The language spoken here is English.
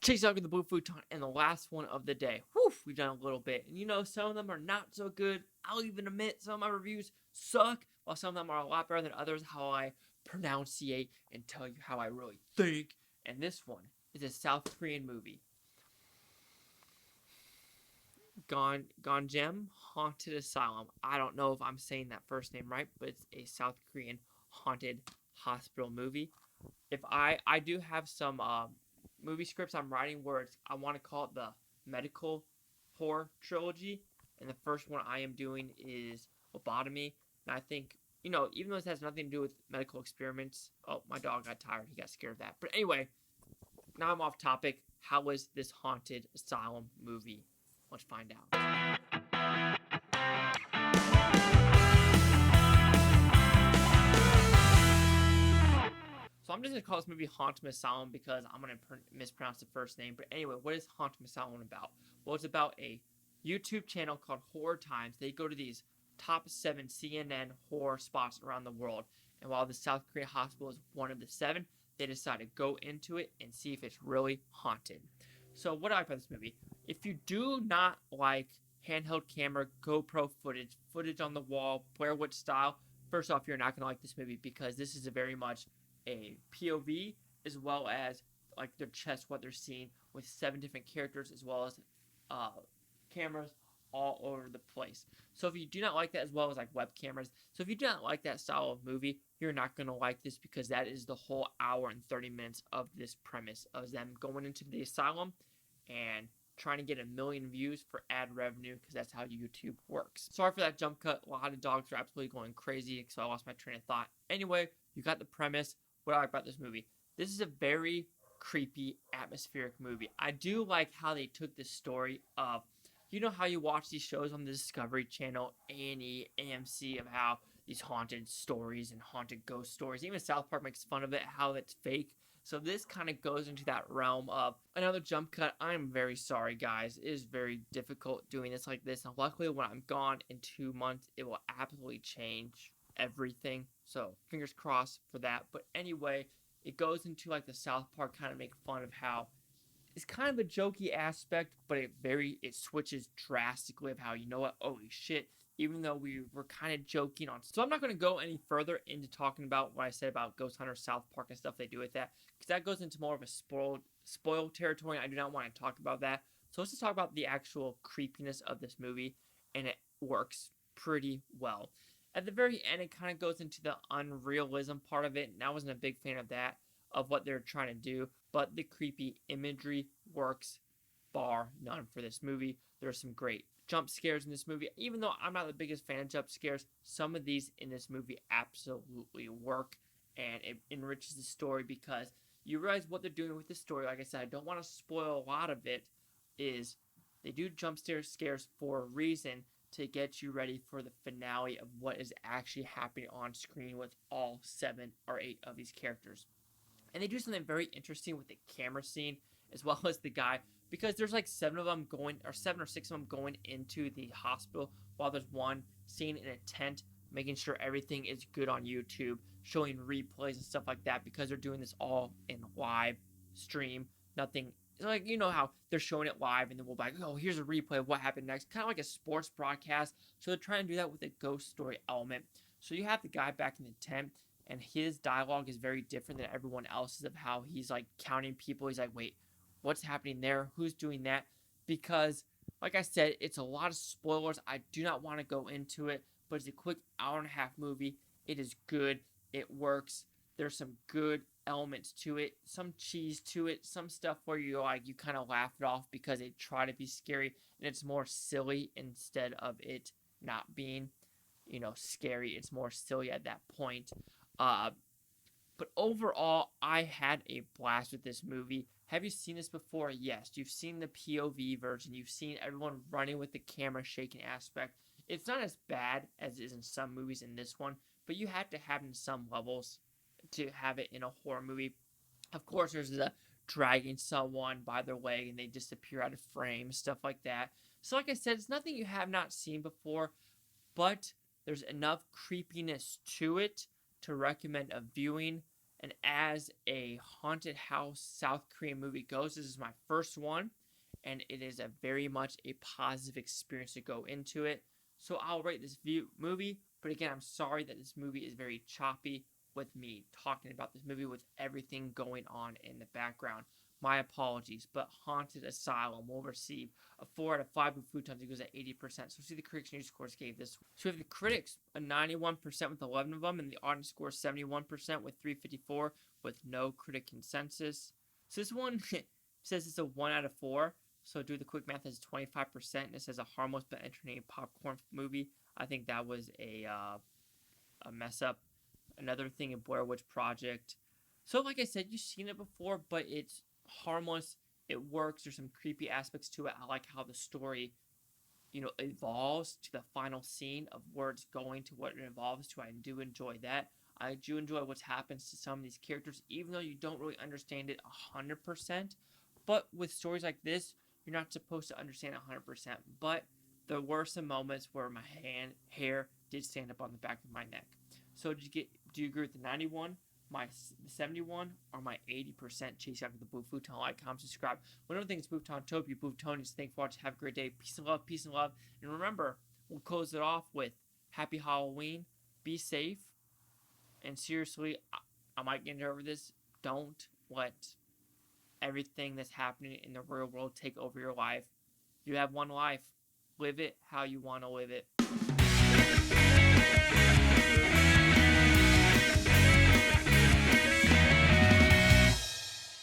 Chase Dog in the Blue Futon, and the last one of the day. Whew, we've done a little bit. And you know, some of them are not so good. I'll even admit some of my reviews suck, while some of them are a lot better than others, how I pronunciate and tell you how I really think. And this one is a South Korean movie. Gonjiam, Haunted Asylum. I don't know if I'm saying that first name right, but it's a South Korean haunted hospital movie. If I do have some movie scripts I'm writing where I want to call it the medical horror trilogy, and the first one I am doing is lobotomy. And I think, you know, even though this has nothing to do with medical experiments, oh, my dog got tired. He got scared of that. But anyway, now I'm off topic. How was this haunted asylum movie? Let's find out. So I'm just going to call this movie Haunted Asylum because I'm going to mispronounce the first name. But anyway, what is Haunted Asylum about? Well, it's about a YouTube channel called Horror Times. They go to these top 7 CNN horror spots around the world. And while the South Korea hospital is one of the 7, they decide to go into it and see if it's really haunted. So what do I like about this movie? If you do not like handheld camera, GoPro footage on the wall, Blair Witch style, first off, you're not going to like this movie because this is a very much a POV as well as like their chest, what they're seeing with 7 different characters as well as cameras all over the place. So if you do not like that, as well as like web cameras, so if you do not like that style of movie, you're not going to like this because that is the whole hour and 30 minutes of this premise of them going into the asylum and trying to get 1 million views for ad revenue because that's how YouTube works. Sorry for that jump cut. A lot of dogs are absolutely going crazy, so I lost my train of thought. Anyway, you got the premise. What I like about this movie? This is a very creepy, atmospheric movie. I do like how they took this story of, you know how you watch these shows on the Discovery Channel, A&E, AMC, of how these haunted stories and haunted ghost stories. Even South Park makes fun of it, how it's fake. So this kind of goes into that realm of another jump cut. I'm very sorry, guys. It is very difficult doing this like this. And luckily, when I'm gone in 2 months, it will absolutely change everything. So fingers crossed for that. But anyway, it goes into like the South Park kind of make fun of how it's kind of a jokey aspect, but it switches drastically of how, you know what, holy shit, even though we were kind of joking on. So I'm not going to go any further into talking about what I said about Ghost Hunter, South Park, and stuff they do with that, because that goes into more of a spoiled territory. I do not want to talk about that. So let's just talk about the actual creepiness of this movie, and it works pretty well. At the very end, it kind of goes into the unrealism part of it, and I wasn't a big fan of that, of what they're trying to do, but the creepy imagery works bar none for this movie. There's some great jump scares in this movie. Even though I'm not the biggest fan of jump scares, some of these in this movie absolutely work, and it enriches the story because you realize what they're doing with the story. Like I said, I don't want to spoil a lot of it, is they do jump scares for a reason, to get you ready for the finale of what is actually happening on screen with all 7 or 8 of these characters. And they do something very interesting with the camera scene as well as the guy, because there's like 7 of them going, or 7 or 6 of them going into the hospital, while there's one scene in a tent making sure everything is good on YouTube, showing replays and stuff like that, because they're doing this all in live stream. Nothing like, you know how they're showing it live and then we'll be like, oh, here's a replay of what happened next, kind of like a sports broadcast. So they're trying to do that with a ghost story element. So you have the guy back in the tent, and his dialogue is very different than everyone else's, of how he's like counting people. He's like, wait, what's happening there? Who's doing that? Because, like I said, it's a lot of spoilers. I do not want to go into it, but it's a quick hour and a half movie. It is good. It works. There's some good elements to it, some cheese to it, some stuff where you like, you kind of laugh it off because they try to be scary and it's more silly instead of it not being, you know, scary. It's more silly at that point. But overall, I had a blast with this movie. Have you seen this before? Yes. You've seen the POV version. You've seen everyone running with the camera shaking aspect. It's not as bad as it is in some movies in this one, but you have to have it in some levels to have it in a horror movie. Of course, there's the dragging someone by their leg and they disappear out of frame, stuff like that. So like I said, it's nothing you have not seen before, but there's enough creepiness to it to recommend a viewing. And as a haunted house South Korean movie goes, this is my first one, and it is a very much a positive experience to go into it. So I'll rate this movie, but again, I'm sorry that this movie is very choppy with me talking about this movie with everything going on in the background. My apologies, but Haunted Asylum will receive a 4 out of 5 with Futon. It goes at 80%. So see the critics' news scores gave this. So we have the critics a 91% with 11 of them, and the audience score 71% with 354 with no critic consensus. So this one says it's a 1 out of 4. So do the quick math, is 25%, and it says a harmless but entertaining popcorn movie. I think that was a mess up. Another thing in Blair Witch Project. So like I said, you've seen it before, but it's harmless. It works. There's some creepy aspects to it. I like how the story, evolves to the final scene of where it's going to what it evolves to. I do enjoy that. I do enjoy what happens to some of these characters, even though you don't really understand it 100%. But with stories like this, you're not supposed to understand it 100%. But there were some moments where my hair did stand up on the back of my neck. So do you agree with the 91, my 71, or my 80% chase after the blue futon? Like, comment, subscribe. One other thing is Futon Topia, Futonians. Thanks for watching. Have a great day. Peace and love. Peace and love. And remember, we'll close it off with Happy Halloween. Be safe. And seriously, I might get over this. Don't let everything that's happening in the real world take over your life. You have one life. Live it how you want to live it.